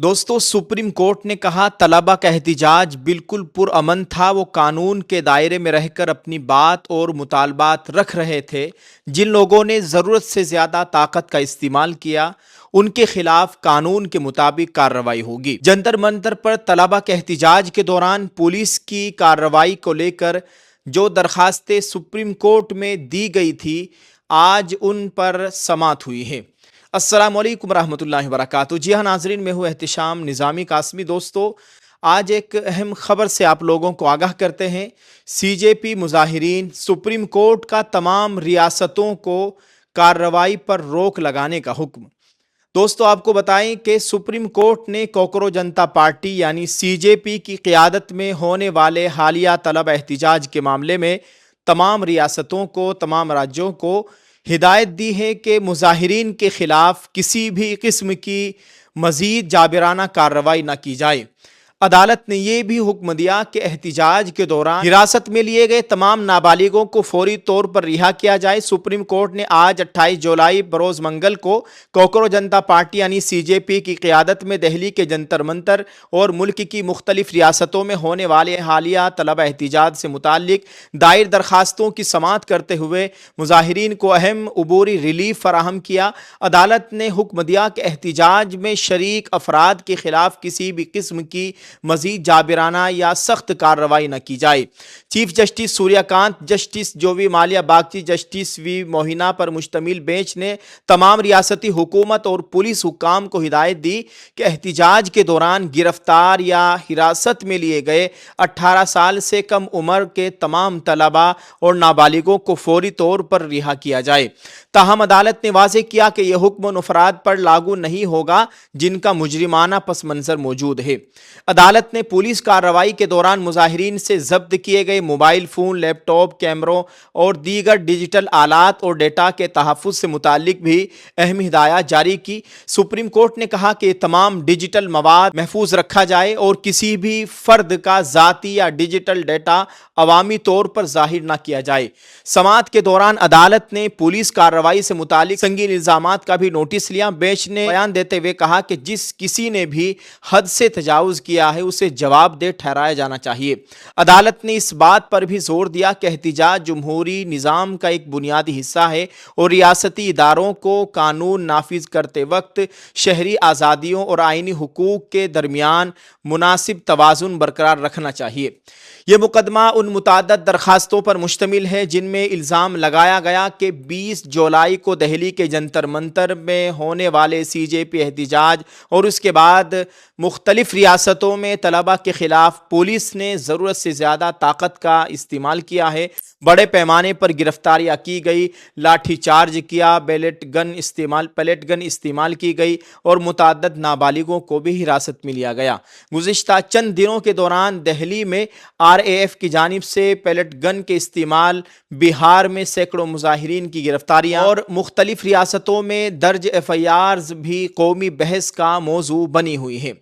दोस्तों, supreme court ने कहा तलबा का एहतिजाज बिल्कुल पुरअमन था। वो कानून के दायरे में रहकर अपनी बात और मुतालबात रख रहे थे। जिन लोगों ने ज़रूरत से ज़्यादा ताकत का इस्तेमाल किया उनके खिलाफ कानून के मुताबिक कार्रवाई होगी। जंतर मंतर पर तलबा के एहतिजाज के दौरान पुलिस की कार्रवाई को लेकर जो दरखास्तें सुप्रीम कोर्ट में दी गई थी, आज उन पर समाअत हुई है। अस्सलाम वालेकुम रहमतुल्लाहि व बरकातहू। जी हाँ नाजरीन, मैं हूँ एहतिशाम निज़ामी कासमी। दोस्तों, आज एक अहम खबर से आप लोगों को आगाह करते हैं। सीजेपी मुजाहिरीन सुप्रीम कोर्ट का तमाम रियासतों को कार्रवाई पर रोक लगाने का हुक्म। दोस्तों, आपको बताएं कि सुप्रीम कोर्ट ने कोकरो जनता पार्टी यानी सीजेपी की क़ियादत में होने वाले हालिया तलब एहतिजाज के मामले में तमाम रियासतों को, तमाम राज्यों को हिदायत दी है कि मुजाहिरीन के खिलाफ किसी भी किस्म की मजीद जाबिराना कार्रवाई न की जाए। अदालत ने यह भी हुक्म दिया कि एहतिजाज के दौरान हिरासत में लिए गए तमाम नाबालिगों को फौरी तौर पर रिहा किया जाए। सुप्रीम कोर्ट ने आज 28 जुलाई बरोज़ मंगल को कोकरो जनता पार्टी यानी सीजेपी की क़ियादत में दिल्ली के जंतर मंतर और मुल्क की मुख्तलिफ रियासतों में होने वाले हालिया तलबा एहतिजाज से मुताल्लिक दायर दरखास्तों की समाअत करते हुए मुजाहिरीन को अहम अबूरी रिलीफ फराहम किया। अदालत ने हुक्म दिया कि एहतिजाज में शरीक अफराद के खिलाफ किसी भी किस्म की मजीद जाबिराना या सख्त कार्रवाई न की जाए। Chief justice Suryakant, justice Joymalya Bagchi, justice V Mohina पर मुश्तमिल बेंच ने तमाम रियासती हुकूमत और पुलिस हुक्काम को हिदायत दी कि एहतिजाज के दौरान गिरफ्तार या हिरासत में लिए गए 18 साल से कम उम्र के तमाम तलबा और नाबालिगों को फौरी तौर पर रिहा किया जाए। ताहम अदालत ने वाज़ेह किया कि यह हुक्म उन अफराद पर लागू नहीं होगा जिनका मुजरिमाना पस मंज़र मौजूद है। अदालत ने पुलिस कार्रवाई के दौरान मुजाहिरीन से जब्त किए गए मोबाइल फ़ोन, लैपटॉप, कैमरों और दीगर डिजिटल आलात और डेटा के तहफ़्फ़ुज़ से मुताल्लिक भी अहम हिदायत जारी की। सुप्रीम कोर्ट ने कहा कि तमाम डिजिटल मवाद महफूज रखा जाए और किसी भी फ़र्द का ज़ाती या डिजिटल डेटा अवामी तौर पर ज़ाहिर न किया जाए। समाअत के दौरान अदालत ने पुलिस कार्रवाई से मुताल्लिक संगीन इल्ज़ामात का भी नोटिस लिया। बेंच ने बयान देते हुए कहा कि जिस किसी ने भी हद से तजावुज़ किया है उसे जवाबदेह ठहराया जाना चाहिए। अदालत ने इस बात पर भी जोर दिया कि एहतिजाज जमहूरी निज़ाम का एक बुनियादी हिस्सा है और रियासती इदारों को कानून नाफिज करते वक्त शहरी आज़ादियों और आइनी हुकूक के दरमियान मुनासिब तवाज़ुन बरकरार रखना चाहिए। यह मुकदमा उन मुताद्दद दरखास्तों पर मुश्तमिल है जिनमें इल्ज़ाम लगाया गया कि 20 जुलाई को दिल्ली के जंतर मंतर में होने वाले सीजेपी एहतिजाज और उसके बाद मुख्तलिफ रियासतों में तलबा के खिलाफ पुलिस ने ज़रूरत से ज़्यादा ताकत का इस्तेमाल किया है। बड़े पैमाने पर गिरफ्तारियाँ की गई, लाठी चार्ज किया, पैलेट गन इस्तेमाल की गई और मुताद्दद नाबालिगों को भी हिरासत में लिया गया। गुज़िश्ता चंद दिनों के दौरान दिल्ली में RAF की जानिब से पैलेट गन के इस्तेमाल, बिहार में सैकड़ों मुजाहिरीन की गिरफ्तारियाँ और मुख्तलिफ रियासतों में दर्ज FIRs भी कौमी बहस का मौजू बनी हुई है।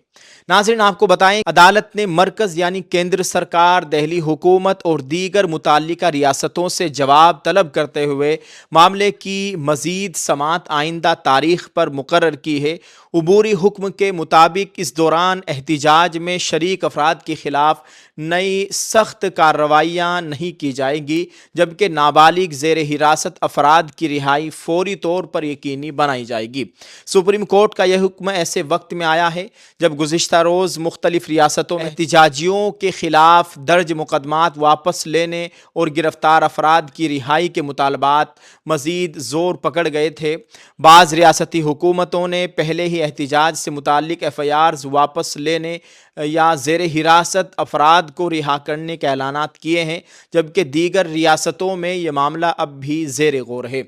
नाज़रीन, आपको बताएं, अदालत ने मरकज़ यानी केंद्र सरकार, दिल्ली हुकूमत और दीगर मुताल्लिका रियासतों से जवाब तलब करते हुए मामले की मज़ीद समाअत आइंदा तारीख पर मुकर्रर की है। अबूरी हुक्म के मुताबिक इस दौरान एहतिजाज में शरीक अफराद के खिलाफ नई सख्त कार्रवाइयाँ नहीं की जाएगी, जबकि नाबालिग ज़ेर हिरासत अफराद की रिहाई फौरी तौर पर यकीनी बनाई जाएगी। सुप्रीम कोर्ट का यह हुक्म ऐसे वक्त में आया है जब गुज़िश्ता रोज़ मुख्तलिफ रियासतों में एहतिजाजियों के खिलाफ दर्ज मुकदमात वापस लेने और गिरफ्तार अफराद की रिहाई के मुतालबात मज़ीद ज़ोर पकड़ गए थे। बाज़ रियासती हुकूमतों ने पहले ही एहतिजाज से मुताल्लिक FIRs वापस लेने या ज़ेर हिरासत अफराद को रिहा करने के ऐलानात किए हैं, जबकि दीगर रियासतों में यह मामला अब भी ज़ेर गौर है।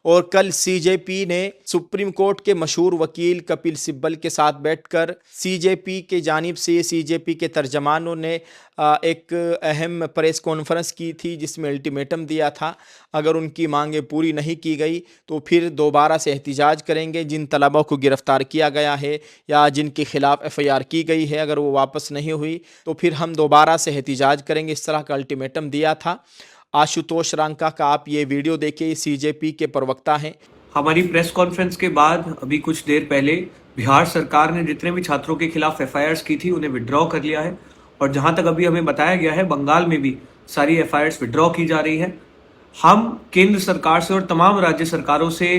और कल सीजेपी ने सुप्रीम कोर्ट के मशहूर वकील कपिल सिब्बल के साथ बैठकर सीजेपी के जानिब से सीजेपी के तर्जमानों ने एक अहम प्रेस कॉन्फ्रेंस की थी जिसमें अल्टीमेटम दिया था, अगर उनकी मांगें पूरी नहीं की गई तो फिर दोबारा से एहतिजाज करेंगे। जिन तलबा को गिरफ़्तार किया गया है या जिनके खिलाफ FIR की गई है, अगर वो वापस नहीं हुई तो फिर हम दोबारा से एहतिजाज करेंगे। इस तरह का अल्टीमेटम दिया था। आशुतोष रांका का आप ये वीडियो देखिए, सीजेपी के प्रवक्ता हैं। हमारी प्रेस कॉन्फ्रेंस के बाद अभी कुछ देर पहले बिहार सरकार ने जितने भी छात्रों के खिलाफ एफआईआर्स की थी उन्हें विड्रॉ कर लिया है। और जहां तक अभी हमें बताया गया है, बंगाल में भी सारी एफआईआर्स विड्रॉ की जा रही है। हम केंद्र सरकार से और तमाम राज्य सरकारों से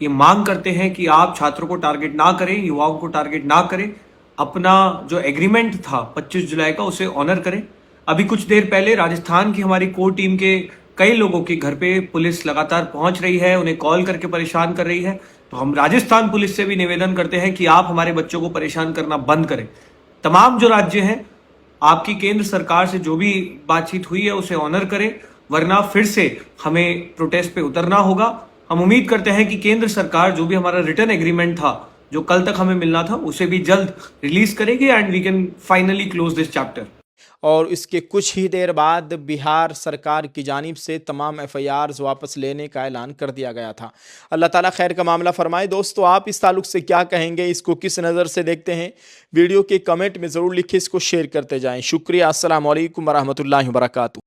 ये मांग करते हैं कि आप छात्रों को टारगेट ना करें, युवाओं को टारगेट ना करें। अपना जो एग्रीमेंट था 25 जुलाई का, उसे ऑनर करें। अभी कुछ देर पहले राजस्थान की हमारी कोर टीम के कई लोगों के घर पे पुलिस लगातार पहुंच रही है, उन्हें कॉल करके परेशान कर रही है। तो हम राजस्थान पुलिस से भी निवेदन करते हैं कि आप हमारे बच्चों को परेशान करना बंद करें। तमाम जो राज्य हैं, आपकी केंद्र सरकार से जो भी बातचीत हुई है उसे ऑनर करें, वरना फिर से हमें प्रोटेस्ट पे उतरना होगा। हम उम्मीद करते हैं कि केंद्र सरकार जो भी हमारा रिटर्न एग्रीमेंट था, जो कल तक हमें मिलना था, उसे भी जल्द रिलीज करेगी and we can finally close this chapter. और इसके कुछ ही देर बाद बिहार सरकार की जानिब से तमाम एफआईआर्स वापस लेने का ऐलान कर दिया गया था। अल्लाह ताला खैर का मामला फरमाए। दोस्तों, आप इस ताल्लुक से क्या कहेंगे, इसको किस नज़र से देखते हैं, वीडियो के कमेंट में ज़रूर लिखिए, इसको शेयर करते जाएं। शुक्रिया। अस्सलाम वालेकुम वरहमतुल्लाहि वबरकातुहू।